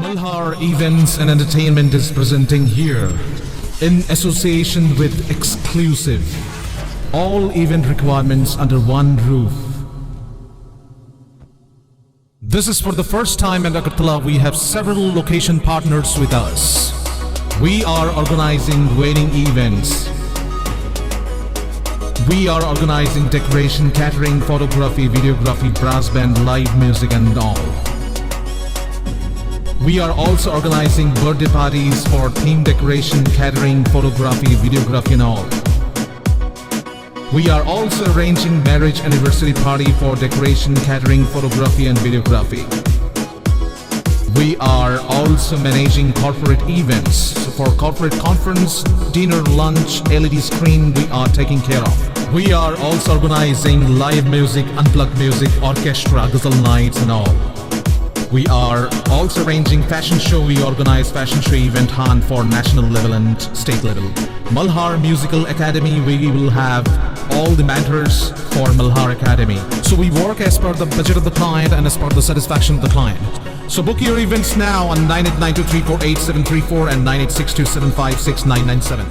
Malhar Events and Entertainment is presenting here, in association with Exclusive, all event requirements under one roof. This is for the first time in Agartala. We have several location partners with us. We are organizing wedding events. We are organizing decoration, catering, photography, videography, brass band, live music and all. We are also organizing birthday parties for theme decoration, catering, photography, videography and all. We are also arranging marriage anniversary party for decoration, catering, photography and videography. We are also managing corporate events. So for corporate conference, dinner, lunch, LED screen, we are taking care of. We are also organizing live music, unplugged music, orchestra, ghazal nights and all. We are also arranging fashion show. We organize fashion show event hunt for national level and state level. Malhar Musical Academy, we will have all the mentors for Malhar Academy. So we work as per the budget of the client and as per the satisfaction of the client. So book your events now on 9892348734 and 9862756997.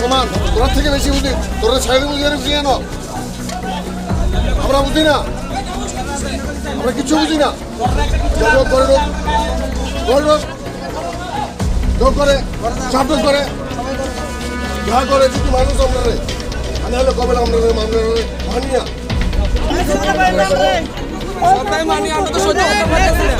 সমান তোর থেকে বেশি বুঝি তোরা ছেড়ে বুঝি আর বুঝি না আমরা বুঝি না আমরা কিছু বুঝি না যোগ করে শব্দ করে যা করে যদি মানুষ আমরা রে আনালে কবে আমরা মামলা মানি না সবাই মানি আমরা তো সহ্য করতে পারছি না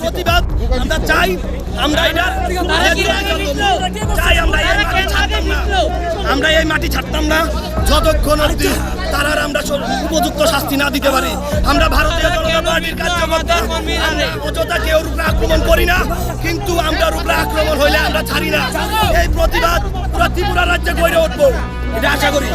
প্রতিবাদ আমরা চাই, আমরা এটা চাই, আমরা ছাড়তাম না, আমরা এই মাটি ছাড়তাম না যতক্ষণ অবধি তারা আমরা উপযুক্ত শাস্তি না দিতে পারি। আমরা ভারতীয় জনতা পার্টির কার্যকর্তা, আমরা অযথা কেউ উপরে আক্রমণ করি না, কিন্তু আমরা উপরে আক্রমণ হইলে আমরা ছাড়ি না। এই প্রতিবাদ পুরো ত্রিপুরা রাজ্যে গড়ে উঠবো, এটা আশা করি।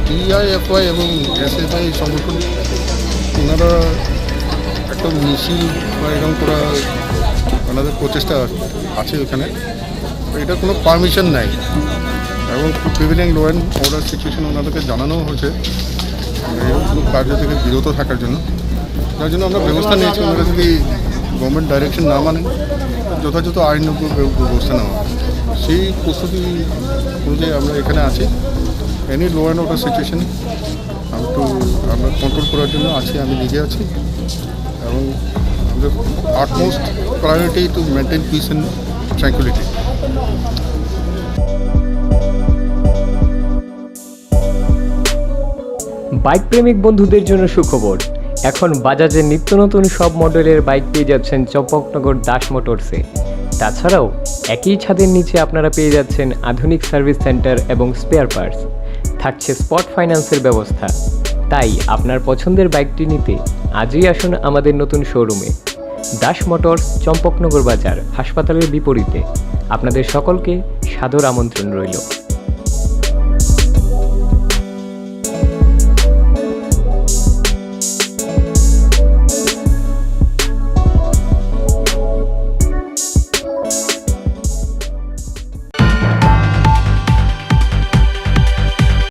টিআইএফআই এবং এসএফআই সংগঠন ওনারা একটা মিছিল বা এরকম করা ওনাদের প্রচেষ্টা আছে ওখানে, এটা কোনো পারমিশন নাই এবং prevailing law and order situation ওনাদেরকে জানানো হয়েছে এরকম কোনো কার্য থেকে বিরত থাকার জন্য, যার জন্য আমরা ব্যবস্থা নিয়েছি। ওনারা যদি গভর্নমেন্ট ডাইরেকশন না মানেন যথাযথ আইনগত ব্যবস্থা নেওয়া, সেই প্রস্তুতি অনুযায়ী আমরা এখানে আছি। Any law and order situation আমরা কন্ট্রোল করার জন্য আছি, আমি নিজে আছি এবং আমাদের utmost priority to maintain peace and tranquillity. Bike প্রেমিক বন্ধুদের জন্য সুখবর, এখন বাজাজের নিত্য নতুন সব মডেলের বাইক পেয়ে যাচ্ছেন চম্পকনগর দাস মোটরসে। তাছাড়াও একই ছাদের নিচে আপনারা পেয়ে যাচ্ছেন আধুনিক সার্ভিস সেন্টার এবং স্পেয়ার পার্টস, থাকছে স্পট ফাইন্যান্সের ব্যবস্থা। তাই আপনার পছন্দের বাইকটি নিতে আজই আসুন আমাদের নতুন শোরুমে। দাস মোটরস, চম্পকনগর বাজার, হাসপাতালের বিপরীতে। আপনাদের সকলকে সাদর আমন্ত্রণ রইল।